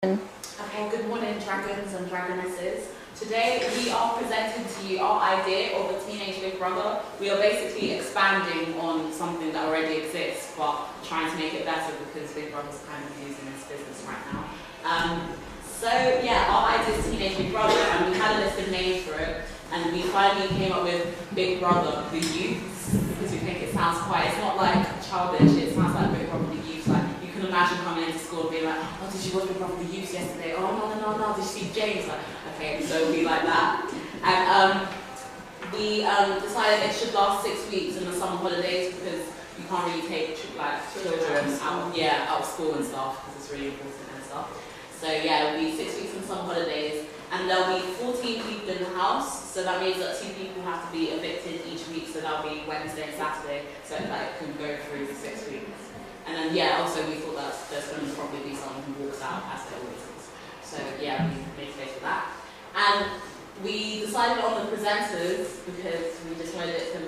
Okay, good morning, dragons and dragonesses. Today we are presenting to you our idea of a teenage Big Brother. We are basically expanding on something that already exists, but trying to make it better because Big Brother's kind of losing its business right now. So yeah, our idea is Teenage Big Brother, and we had a list of names for it, and we finally came up with Big Brother the Youths, because we think it sounds quite, it's not like childish, it sounds like Big Brother the Youths. Like, you can imagine coming into school and being like, oh, did you watch Big Brother the Youths yesterday? Oh, no, did you see James? Like, okay, so it'll be like that. And we decided it should last 6 weeks in the summer holidays, because you can't really take like children out of school and stuff, because it's really important and stuff. So yeah, it'll be 6 weeks in summer holidays, and there'll be 14 people in the house, so that means that 2 people have to be evicted each week, so that'll be Wednesday and Saturday, so that it can go through for 6 weeks. And then yeah, also we thought that there's going to probably be someone who walks out as there always is. So yeah, we made space for that. And we decided on the presenters because we just wanted it to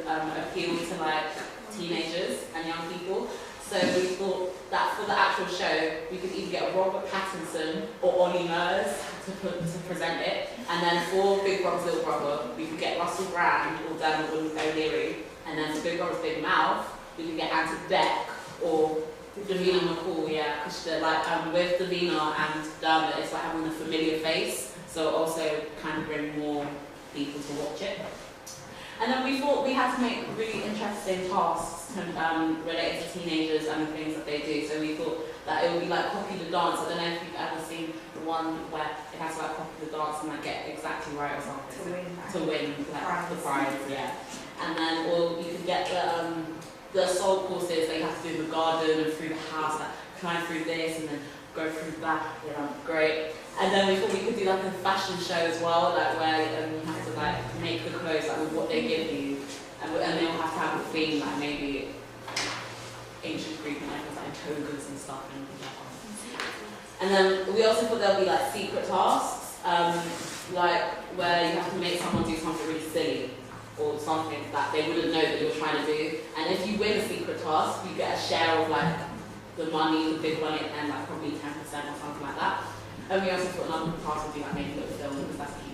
appeal to like teenagers and young people. So we thought that for the actual show, we could either get Robert Pattinson or Ollie Murs to present it. And then for Big Brother's Little Brother, we could get Russell Brand or Dermot O'Leary. And then for Big Brother's Big Mouth, we could get Anta Deck or Davina McCall, yeah, because they're like, with Davina and Dermot, it's like having a familiar face. So also kind of bring more people to watch it. And then we thought we had to make really interesting tasks related to teenagers and the things that they do. So we thought that it would be like copy the dance. I don't know if you've ever seen the one where it has to like copy the dance and like get exactly right or something. To win like, the prize, yeah. And then, or you could get the assault courses that you have to do in the garden and through the house, like climb through this and then go through that, great. And then we thought we could do like a fashion show as well, like where you have to like make the clothes like with what they give you, and they'll have to have a theme like maybe ancient Greek and like togas and stuff and like that. And then we also thought there'll be like secret tasks, like where you have to make someone do something really silly or something that they wouldn't know that you're trying to do. And if you win a secret task, you get a share of like the money, the big money, and like probably 10% or something like that. And we also thought another task would be like making a little film because that's key.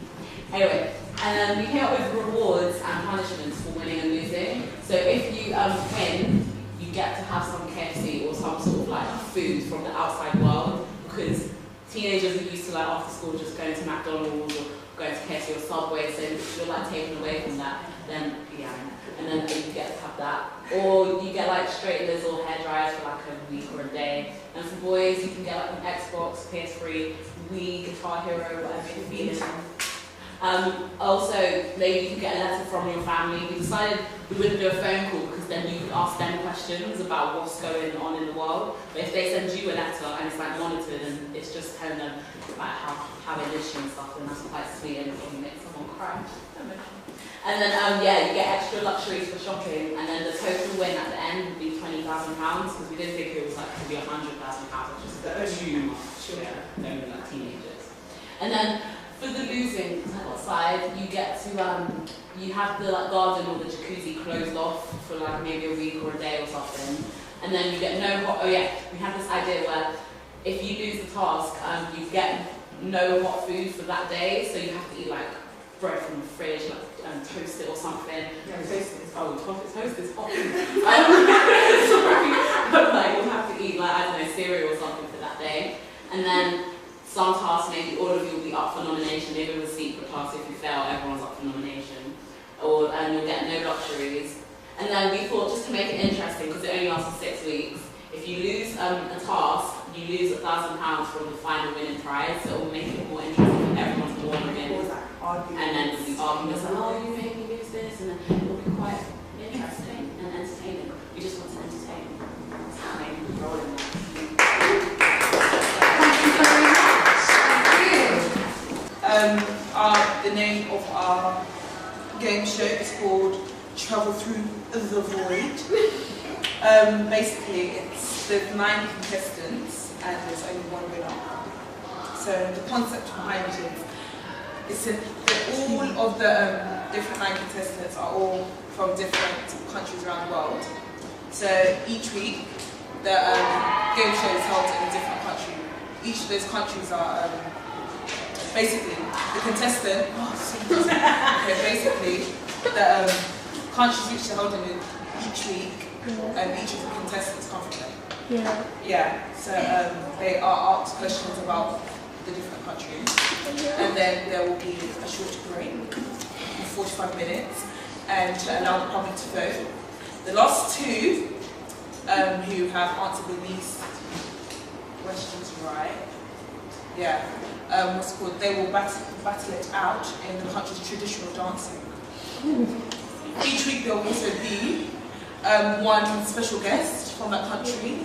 Anyway, and then we came up with rewards and punishments for winning and losing. So if you win, you get to have some KFC or some sort of like food from the outside world, because teenagers are used to like after school just going to McDonald's or going to KFC or Subway, so if you're like taken away from that, then yeah, and then you get to have that. Or you get like straighteners or hair dryers for like a week or a day. And for boys, you can get like an Xbox, PS3, Wii, Guitar Hero, whatever you're feeling. Also, maybe you can get a letter from your family. We decided we wouldn't do a phone call because then you could ask them questions about what's going on in the world. But if they send you a letter and it's like monitored and it's just telling them about how they live and stuff, then that's quite sweet and it makes someone cry. And then yeah, you get extra luxuries for shopping, and then the total win at the end would be £20,000 because we didn't think it was like to be £100,000, which is too much, yeah, only like teenagers. And then for the losing side, you get to you have the like garden or the jacuzzi closed off for like maybe a week or a day or something, and then you get no hot. Oh yeah, we had this idea where if you lose the task, you get no hot food for that day, so you have to eat like bread from the fridge, like toast it or something. Yeah, toast is hot. Sorry, but like you'll have to eat like I don't know cereal or something for that day, and then some tasks maybe all of you will be up for nomination. Maybe with a secret task if you fail, everyone's up for nomination, or you'll get no luxuries. And then we thought just to make it interesting because it only lasts for 6 weeks. If you lose a task, you lose £1,000 from the final winning prize, so it will make it more interesting for everyone to want to win. And then the arguments like, oh, you made me lose this, and then it will be quite interesting and entertaining. We just want to entertain. That's how maybe we roll in there. Thank you very much. Thank you. The name of our game show is called Travel Through the Void. Basically, there's 9 contestants and there's only 1 winner. So the concept behind it is that all of the different 9 contestants are all from different countries around the world. So each week, the game show is held in a different country. each of those countries are basically the contestant. Okay, basically the countries which they're holding in each week, and each of the contestants come from them. Yeah. Yeah. So they are asked questions about the different countries, and then there will be a short break of 45 minutes, and to allow the public to vote. The last two who have answered the least questions right, what's it called? They will battle it out in the country's traditional dancing. Each week there will also be one special guest from that country,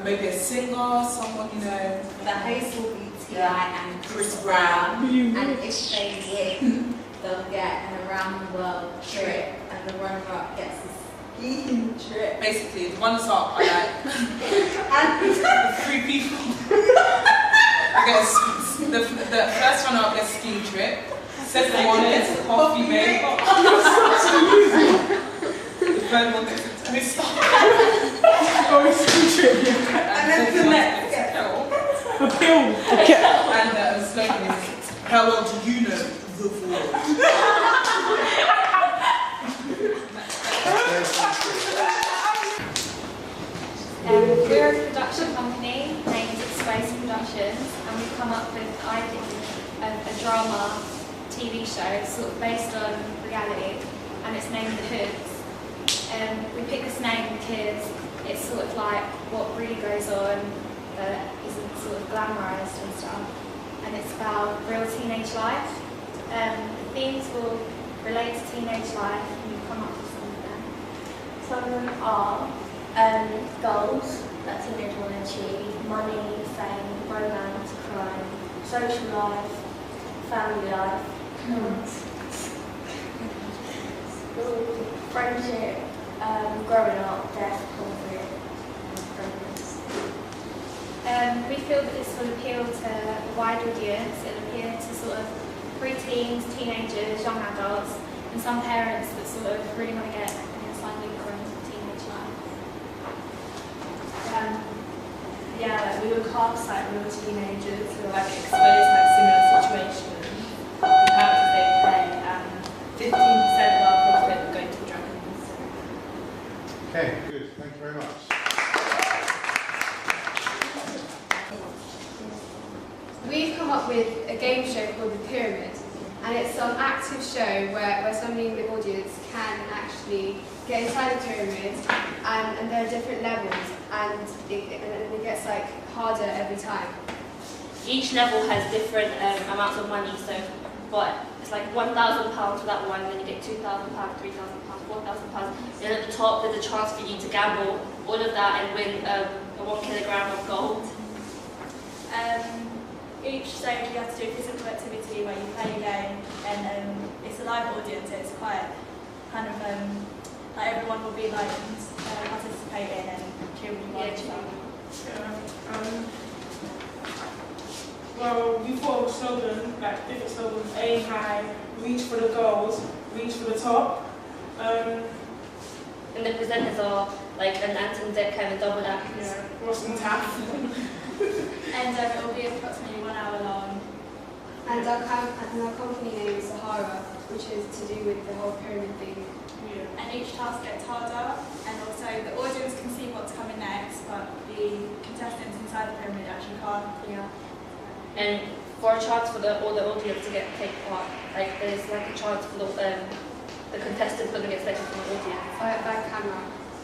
maybe a singer, someone you know. The host will be T.I. and Chris Brown. And if they win, they'll get an around the world trip, and the runner-up gets a skiing trip. Basically, the ones that I like, And three people. I guess the first runner-up gets a skiing trip. Second one gets a coffee break. The third one gets a twist. Oh, skiing trip. And then the next gets a pill. A pill. And the slogan is, how well do you know the world? We're a production company named Space Productions, and we've come up with the idea of a drama TV show sort of based on reality, and it's named The Hoods. We picked this name because it's sort of like what really goes on that isn't sort of glamorised and stuff, and it's about real teenage life. The themes will relate to teenage life, and we've come up with some of them. Some of them are goals that teenagers want to achieve, money, fame, romance, crime, social life, family life, friendship, growing up, death, conflict, and progress. We feel that this will appeal to a wide audience. It will appeal to sort of pre-teens, teenagers, young adults, and some parents that sort of really want to get an inside look on teenage life. We would cast like real teenagers who are like exposed like similar situations, the characters they play, and 15% of our profit will go to dragons. Okay, good. Thank you very much. We've come up with a game show called The Pyramid, and it's an active show where somebody in the audience can actually get inside the pyramid, and there are different levels, and it gets like harder every time. Each level has different amounts of money, so it's like £1,000 for that one, then you get £2,000, £3,000, £4,000. Then at the top there's a chance for you to gamble all of that and win a 1 kilogram of gold. Each stage you have to do a physical activity where you play a game, and it's a live audience, so it's quite kind of like everyone will be like participating and cheering you on. Well, we thought of a slogan, like different slogans: aim high, reach for the goals, reach for the top. And the presenters are like an Anton Deck kind of double act. Yeah, Ross and Taff. And it will be approximately 1 hour long. And our company name is Sahara, which is to do with the whole pyramid thing. Yeah. And each task gets harder, and also the audience can see what's coming next, but the contestants inside the pyramid actually can't. Yeah. And for a chance for all the audience to take part, like there's like a chance for the contestants going to get selected from the audience. By camera.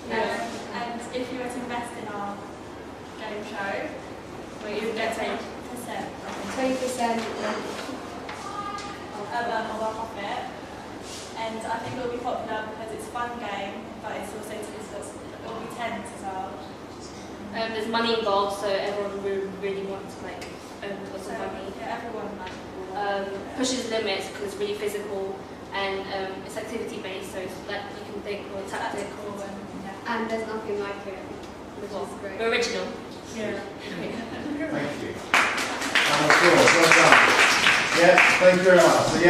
And if you were to invest in our game show, well, you would get 20% 20% of our profit. And I think it will be popular because it's a fun game, but it's also to discuss. It will be tense as well. There's money involved, so everyone really wants to like earn lots of money. Yeah, everyone Pushes limits because it's really physical, and it's activity based, so it's like you can think more tactical. and there's nothing like it, which is great. Original. Yeah. Thank you. And of course, well done. Yeah, thank you very much. So, yeah.